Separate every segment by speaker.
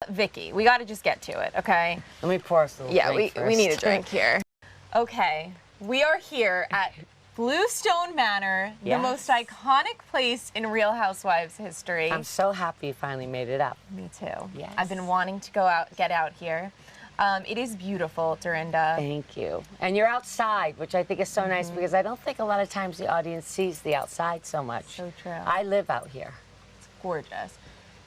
Speaker 1: Vicky, we got to just get to it, okay?
Speaker 2: Let me pour us a little drink first.
Speaker 1: we need a drink here. Okay, we are here at Blue Stone Manor, the most iconic place in Real Housewives history.
Speaker 2: I'm so happy you finally made it up.
Speaker 1: Me too.
Speaker 2: Yes.
Speaker 1: I've been wanting to get out here. It is beautiful, Dorinda.
Speaker 2: Thank you. And you're outside, which I think is so nice because I don't think a lot of times the audience sees the outside so much.
Speaker 1: So true.
Speaker 2: I live out here.
Speaker 1: It's gorgeous.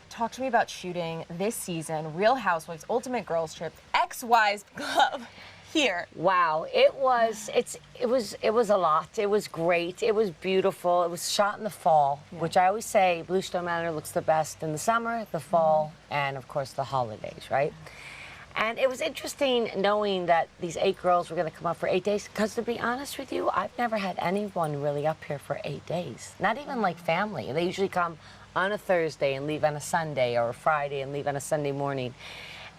Speaker 1: Talk to me about shooting this season, Real Housewives Ultimate Girls Trip, ex-wives club here.
Speaker 2: Wow, it was a lot. It was great. It was beautiful. It was shot in the fall, which I always say Blue Stone Manor looks the best in the summer, the fall, and of course the holidays, right? And it was interesting knowing that these 8 girls were going to come up for 8 days, because to be honest with you, I've never had anyone really up here for 8 days. Not even like family. They usually come on a Thursday and leave on a Sunday, or a Friday and leave on a Sunday morning.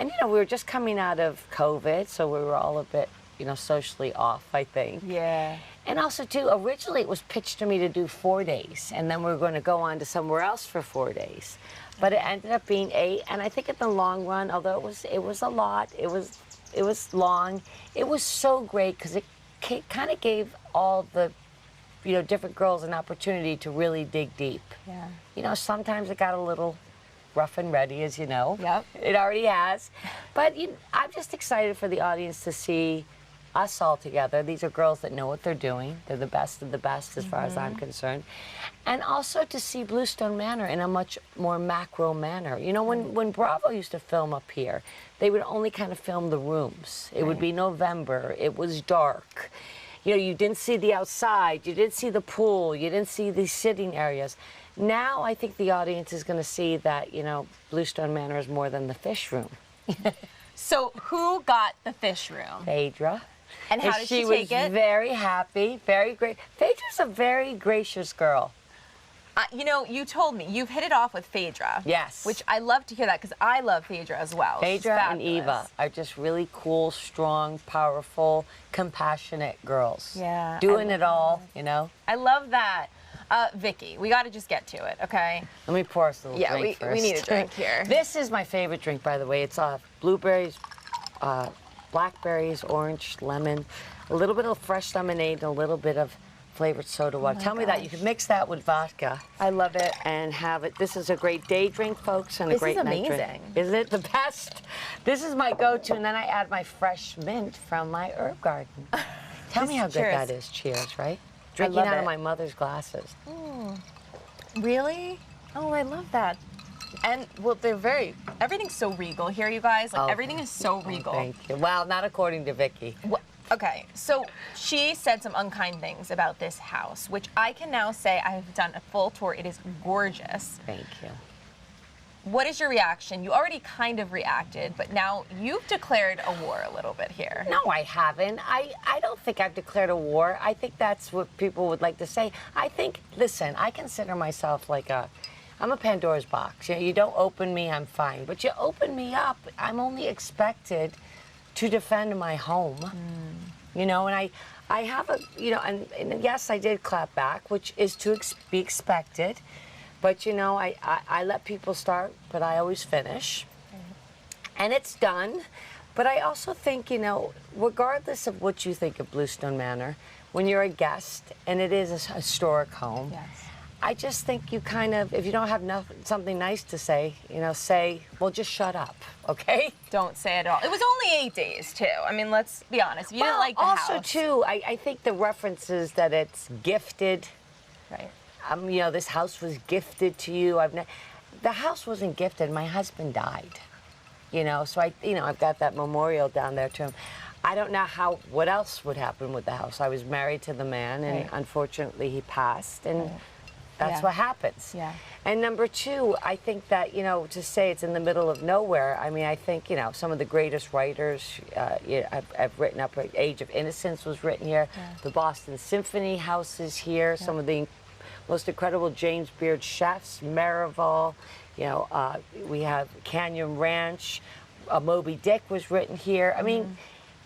Speaker 2: And, you know, we were just coming out of COVID, so we were all a bit, you know, socially off, I think.
Speaker 1: Yeah.
Speaker 2: And also, too, originally it was pitched to me to do 4 days, and then we were going to go on to somewhere else for 4 days. But it ended up being 8, and I think in the long run, although it was a lot, it was long, it was so great because it kind of gave all the, you know, different girls an opportunity to really dig deep.
Speaker 1: Yeah.
Speaker 2: You know, sometimes it got a little rough and ready, as you know.
Speaker 1: Yep.
Speaker 2: It already has. But I'm just excited for the audience to see us all together. These are girls that know what they're doing. They're the best of the best as far as I'm concerned. And also to see Blue Stone Manor in a much more macro manner. You know, when Bravo used to film up here, they would only kind of film the rooms. It would be November. It was dark. You know, you didn't see the outside. You didn't see the pool. You didn't see the sitting areas. Now I think the audience is going to see that, you know, Blue Stone Manor is more than the fish room.
Speaker 1: So who got the fish room?
Speaker 2: Phaedra.
Speaker 1: And how did she take it?
Speaker 2: She was very happy, very great. Phaedra's a very gracious girl.
Speaker 1: You know, you told me you've hit it off with Phaedra.
Speaker 2: Yes.
Speaker 1: Which I love to hear that because I love Phaedra as well.
Speaker 2: Phaedra and Eva are just really cool, strong, powerful, compassionate girls.
Speaker 1: Yeah.
Speaker 2: Doing it all, you know.
Speaker 1: I love that. Vicky, we got to just get to it, okay?
Speaker 2: Let me pour us a little drink first.
Speaker 1: We need a drink here.
Speaker 2: This is my favorite drink, by the way. It's blueberries, blackberries, orange, lemon, a little bit of fresh lemonade, and a little bit of flavored soda water. Tell me that. You can mix that with vodka.
Speaker 1: I love it.
Speaker 2: And have it. This is a great day drink, folks, and a great night drink.
Speaker 1: This is amazing.
Speaker 2: Isn't it the best? This is my go-to, and then I add my fresh mint from my herb garden. Tell me how good that is. Cheers, right? Drinking out of my mother's glasses.
Speaker 1: Really? Oh, I love that. And, well, everything's so regal here, you guys. Like, everything is so regal.
Speaker 2: Thank you. Well, not according to Vicky.
Speaker 1: Well, okay, so she said some unkind things about this house, which I can now say I have done a full tour. It is gorgeous.
Speaker 2: Thank you.
Speaker 1: What is your reaction? You already kind of reacted, but now you've declared a war a little bit here.
Speaker 2: No, I haven't. I don't think I've declared a war. I think that's what people would like to say. I think, listen, I consider myself like I'm a Pandora's box. You know, you don't open me, I'm fine. But you open me up, I'm only expected to defend my home. You know, and I have a, you know, and yes, I did clap back, which is to be expected. But, you know, I let people start, but I always finish. And it's done. But I also think, you know, regardless of what you think of Blue Stone Manor, when you're a guest, and it is a historic home, I just think you kind of, if you don't have something nice to say, you know, say, well, just shut up, okay?
Speaker 1: Don't say it all. It was only 8 days, too. I mean, let's be honest. If you didn't like the house.
Speaker 2: Also, too, I think the references that it's gifted.
Speaker 1: Right.
Speaker 2: You know, this house was gifted to you. The house wasn't gifted. My husband died. You know, so I've got that memorial down there to him. I don't know what else would happen with the house. I was married to the man, and unfortunately he passed, and that's what happens. Yeah. And number two, I think that, you know, to say it's in the middle of nowhere, I mean, I think, you know, some of the greatest writers I've written up. Age of Innocence was written here. The Boston Symphony House is here. Some of the most incredible James Beard chefs, Marival, you know, we have Canyon Ranch, Moby Dick was written here. I mean,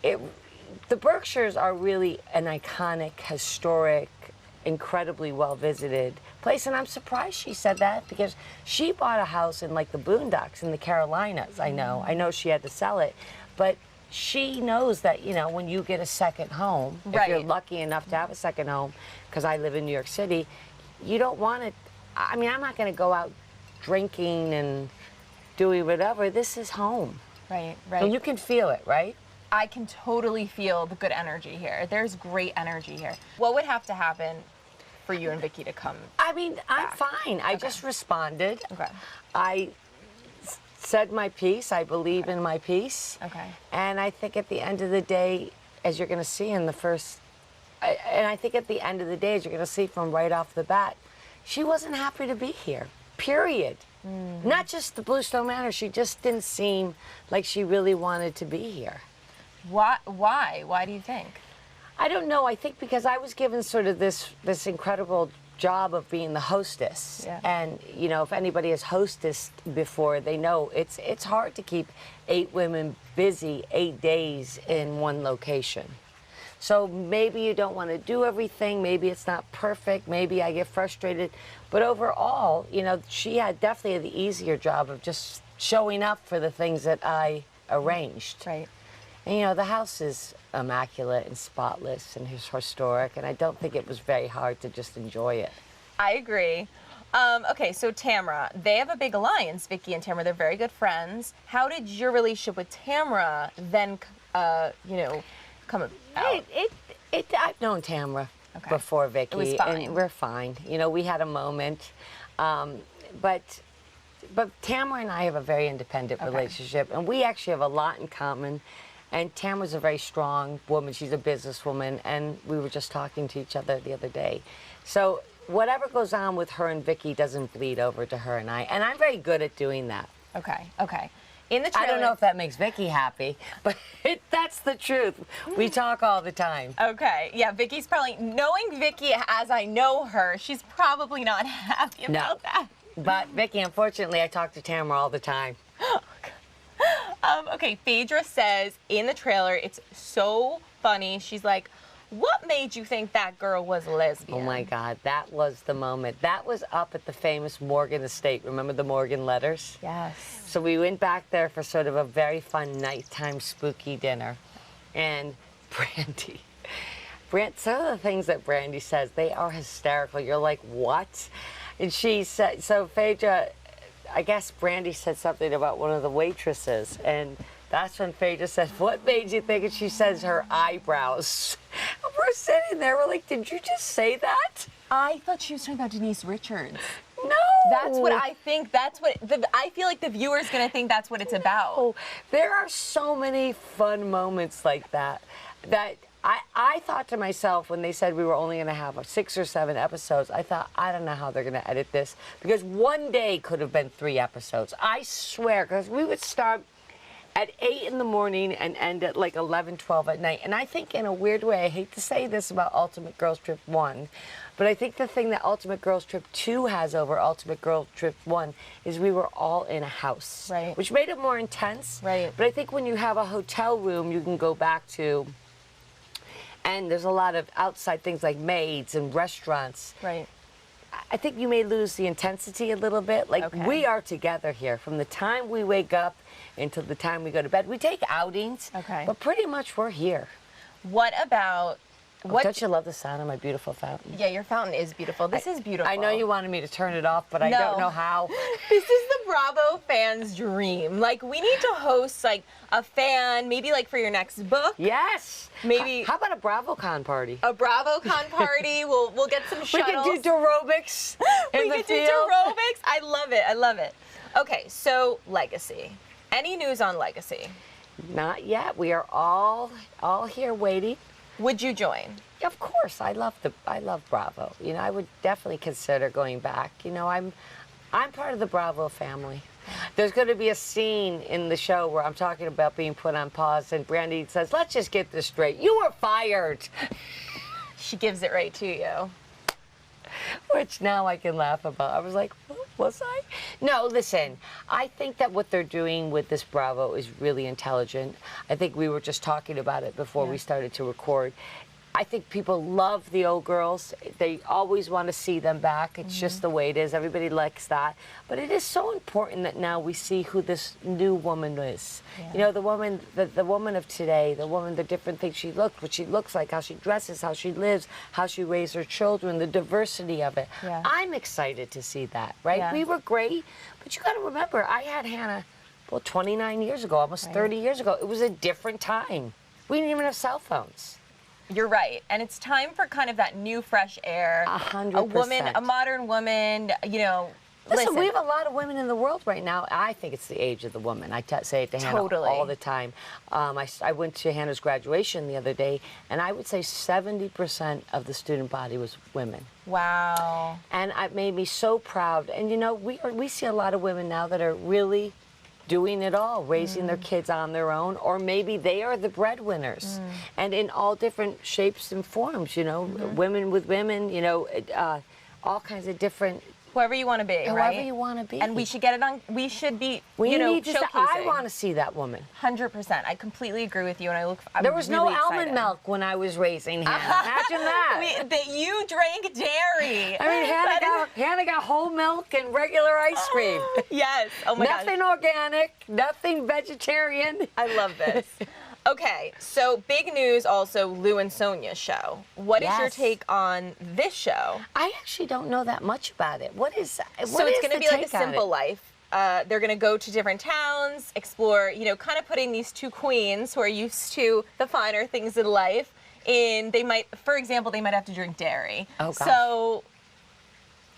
Speaker 2: the Berkshires are really an iconic, historic incredibly well-visited place. And I'm surprised she said that, because she bought a house in like the Boondocks in the Carolinas. I know she had to sell it, but she knows that, you know, when you get a second home, if you're lucky enough to have a second home, because I live in New York City, you don't want to, I mean, I'm not going to go out drinking and doing whatever. This is home.
Speaker 1: Right.
Speaker 2: And you can feel it, right?
Speaker 1: I can totally feel the good energy here. There's great energy here. What would have to happen for you and Vicky to come?
Speaker 2: I mean, I'm
Speaker 1: back?
Speaker 2: fine. I just responded.
Speaker 1: Okay.
Speaker 2: I said my piece. I believe in my piece.
Speaker 1: Okay.
Speaker 2: And I think at the end of the day, as you're going to see in the first, and I think at the end of the day, as you're going to see from right off the bat, she wasn't happy to be here, period. Not just the Blue Stone Manor. She just didn't seem like she really wanted to be here.
Speaker 1: Why? Why do you think?
Speaker 2: I don't know. I think because I was given sort of this incredible job of being the hostess.
Speaker 1: Yeah.
Speaker 2: And, you know, if anybody has hostessed before, they know it's hard to keep 8 women busy 8 days in one location. So maybe you don't want to do everything. Maybe it's not perfect. Maybe I get frustrated. But overall, you know, she had definitely the easier job of just showing up for the things that I arranged.
Speaker 1: Right.
Speaker 2: And, you know, the house is immaculate and spotless and historic, and I don't think it was very hard to just enjoy it.
Speaker 1: I agree. Okay, so Tamra, they have a big alliance, Vicky and Tamra. They're very good friends. How did your relationship with Tamra then, you know, come out?
Speaker 2: I've known Tamra before Vicky.
Speaker 1: It was fine.
Speaker 2: And we're fine. You know, we had a moment. But Tamra and I have a very independent relationship, and we actually have a lot in common. And Tamra's a very strong woman. She's a businesswoman, and we were just talking to each other the other day. So whatever goes on with her and Vicky doesn't bleed over to her and I. And I'm very good at doing that.
Speaker 1: Okay. In the trailer,
Speaker 2: I don't know if that makes Vicky happy, but that's the truth. We talk all the time.
Speaker 1: Okay. Yeah, Vicky's probably, knowing Vicky as I know her, she's probably not happy about that.
Speaker 2: But Vicky, unfortunately, I talk to Tamra all the time.
Speaker 1: Okay, Phaedra says in the trailer, it's so funny. She's like, what made you think that girl was a lesbian?
Speaker 2: Oh my God, that was the moment. That was up at the famous Morgan estate. Remember the Morgan letters?
Speaker 1: Yes.
Speaker 2: So we went back there for sort of a very fun nighttime spooky dinner. And Brandy, some of the things that Brandy says, they are hysterical. You're like, what? And she said, so Phaedra, I guess Brandy said something about one of the waitresses, and that's when Phaedra said, what made you think? And she says her eyebrows. And we're sitting there, we're like, did you just say that?
Speaker 1: I thought she was talking about Denise Richards.
Speaker 2: No.
Speaker 1: That's what I think. That's what, I feel like the viewer's going to think that's what it's about.
Speaker 2: Oh, there are so many fun moments like that, that I thought to myself when they said we were only going to have 6 or 7 episodes, I thought, I don't know how they're going to edit this, because one day could have been 3 episodes. I swear, because we would start at 8 in the morning and end at like 11, 12 at night. And I think in a weird way, I hate to say this about Ultimate Girls Trip 1, but I think the thing that Ultimate Girls Trip 2 has over Ultimate Girls Trip 1 is we were all in a house.
Speaker 1: Right.
Speaker 2: Which made it more intense.
Speaker 1: Right.
Speaker 2: But I think when you have a hotel room, you can go back to, and there's a lot of outside things like maids and restaurants.
Speaker 1: Right.
Speaker 2: I think you may lose the intensity a little bit. Like, we are together here from the time we wake up until the time we go to bed. We take outings, but pretty much we're here.
Speaker 1: What about...
Speaker 2: Don't you love the sound of my beautiful fountain?
Speaker 1: Yeah, your fountain is beautiful. This is beautiful.
Speaker 2: I know you wanted me to turn it off, but I don't know how.
Speaker 1: This is the Bravo fans' dream. Like, we need to host, like, a fan, maybe, like, for your next book.
Speaker 2: Yes.
Speaker 1: Maybe.
Speaker 2: How about a BravoCon party?
Speaker 1: A BravoCon party. We'll get some shuttles.
Speaker 2: We can do aerobics in the field.
Speaker 1: We can do aerobics. I love it. I love it. Okay, so Legacy. Any news on Legacy?
Speaker 2: Not yet. We are all here waiting.
Speaker 1: Would you join?
Speaker 2: Of course, I love Bravo. You know, I would definitely consider going back. You know, I'm part of the Bravo family. There's going to be a scene in the show where I'm talking about being put on pause, and Brandy says, "Let's just get this straight. You were fired."
Speaker 1: She gives it right to you.
Speaker 2: Which now I can laugh about. I was like, was I? No, listen, I think that what they're doing with this Bravo is really intelligent. I think we were just talking about it before we started to record. I think people love the old girls. They always want to see them back. It's just the way it is. Everybody likes that. But it is so important that now we see who this new woman is.
Speaker 1: Yeah.
Speaker 2: You know, the woman of today, the different things she looks, what she looks like, how she dresses, how she lives, how she raised her children, the diversity of it.
Speaker 1: Yeah.
Speaker 2: I'm excited to see that, right?
Speaker 1: Yeah.
Speaker 2: We were great, but you got to remember, I had Hannah, 29 years ago, almost 30 years ago. It was a different time. We didn't even have cell phones.
Speaker 1: You're right, and it's time for kind of that new, fresh air.
Speaker 2: 100%.
Speaker 1: A woman, a modern woman, you know.
Speaker 2: Listen, we have a lot of women in the world right now. I think it's the age of the woman. I say it to Hannah all the time. I went to Hannah's graduation the other day, and I would say 70% of the student body was women.
Speaker 1: Wow.
Speaker 2: And it made me so proud. And you know, we see a lot of women now that are really doing it all, raising their kids on their own, or maybe they are the breadwinners, and in all different shapes and forms, you know, women with women, you know, all kinds of different.
Speaker 1: Whoever you want to be, right?
Speaker 2: Whoever you want to be.
Speaker 1: And we should get it on, we should be,
Speaker 2: we
Speaker 1: you know,
Speaker 2: need to
Speaker 1: showcasing.
Speaker 2: I want to see that woman.
Speaker 1: 100%. I completely agree with you, and
Speaker 2: there was
Speaker 1: really
Speaker 2: no
Speaker 1: excited.
Speaker 2: Almond milk when I was raising Hannah. Imagine that.
Speaker 1: That you drank dairy.
Speaker 2: I mean, Hannah got whole milk and regular ice cream.
Speaker 1: Yes. Oh my gosh.
Speaker 2: Nothing organic, nothing vegetarian.
Speaker 1: I love this. Okay, so big news also, Lou and Sonja's show. What is your take on this show?
Speaker 2: I actually don't know that much about it. What is that?
Speaker 1: So it's going to be like a simple life. They're going to go to different towns, explore, you know, kind of putting these two queens who are used to the finer things in life. And they might, for example, they might have to drink dairy.
Speaker 2: Oh, gosh.
Speaker 1: So,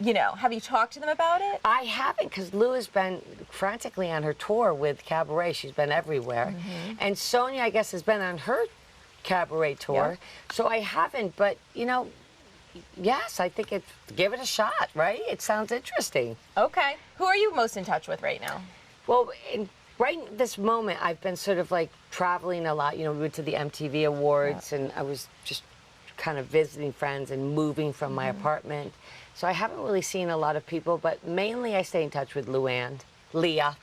Speaker 1: you know, have you talked to them about it?
Speaker 2: I haven't, because Lou has been frantically on her tour with Cabaret. She's been everywhere. And Sonja, I guess, has been on her Cabaret tour. Yeah. So I haven't, but, you know, yes, I think give it a shot, right? It sounds interesting.
Speaker 1: Okay. Who are you most in touch with right now?
Speaker 2: Well, right in this moment, I've been sort of like traveling a lot. You know, we went to the MTV Awards, and I was just kind of visiting friends and moving from my apartment. So I haven't really seen a lot of people, but mainly I stay in touch with Luann, Leah.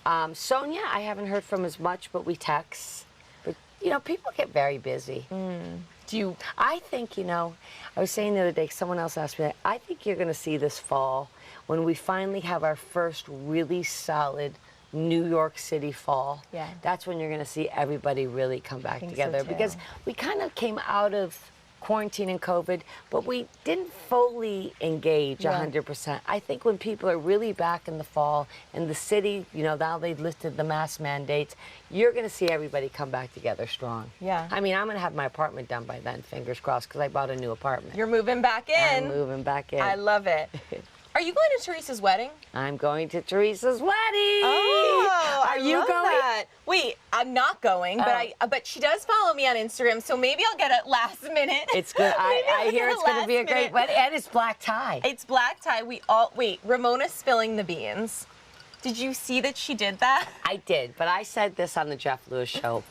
Speaker 2: Sonja, I haven't heard from as much, but we text. But, you know, people get very busy. I think, you know, I was saying the other day, someone else asked me that, I think you're going to see this fall when we finally have our first really solid New York City fall.
Speaker 1: Yeah.
Speaker 2: That's when you're going to see everybody really come back together.
Speaker 1: So too.
Speaker 2: Because we kind of came out of quarantine and COVID, but we didn't fully engage 100%. I think when people are really back in the fall, in the city, you know, now they've lifted the mask mandates, you're going to see everybody come back together strong.
Speaker 1: Yeah.
Speaker 2: I mean, I'm going to have my apartment done by then, fingers crossed, because I bought a new apartment.
Speaker 1: You're moving back in.
Speaker 2: I'm moving back in.
Speaker 1: I love it. Are you going to Teresa's wedding?
Speaker 2: I'm going to Teresa's wedding.
Speaker 1: Oh,
Speaker 2: are you going?
Speaker 1: That. Wait, I'm not going, but she does follow me on Instagram, so maybe I'll get it last minute.
Speaker 2: It's good. I hear it's going to be a great wedding, and it's black tie.
Speaker 1: It's black tie. Wait, Ramona's spilling the beans. Did you see that she did that?
Speaker 2: I did, but I said this on the Jeff Lewis show.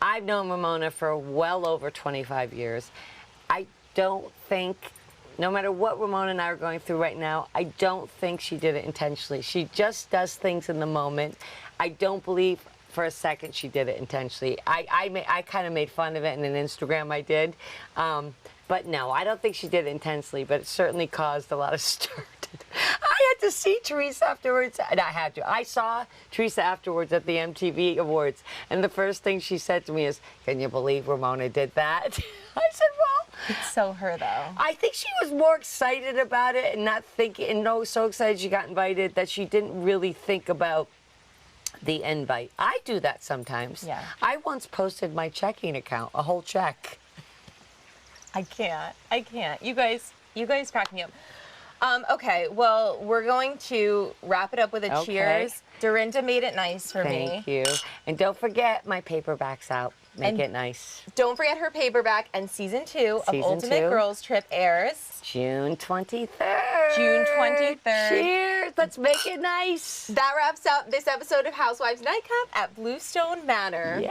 Speaker 2: I've known Ramona for well over 25 years. I don't think, no matter what Ramona and I are going through right now, I don't think she did it intentionally. She just does things in the moment. I don't believe for a second she did it intentionally. I kind of made fun of it in an Instagram I did. But no, I don't think she did it intentionally, but it certainly caused a lot of stir. I had to see Teresa afterwards, and I had to. I saw Teresa afterwards at the MTV Awards, and the first thing she said to me is, "Can you believe Ramona did that?" I said, well,
Speaker 1: It's so her, though.
Speaker 2: I think she was more excited about it and not thinking, and no, so excited she got invited that she didn't really think about the invite. I do that sometimes.
Speaker 1: Yeah.
Speaker 2: I once posted my checking account, a whole check.
Speaker 1: I can't. You guys crack me up. Okay, well, we're going to wrap it up with a cheers. Dorinda made it nice for me.
Speaker 2: Thank you. And don't forget, my paperback's out. Make it nice.
Speaker 1: Don't forget her paperback, and season 2 of Ultimate Girls Trip airs
Speaker 2: June 23rd.
Speaker 1: June 23rd.
Speaker 2: Cheers. Let's make it nice.
Speaker 1: That wraps up this episode of Housewives Nightcap at Blue Stone Manor.
Speaker 2: Yay.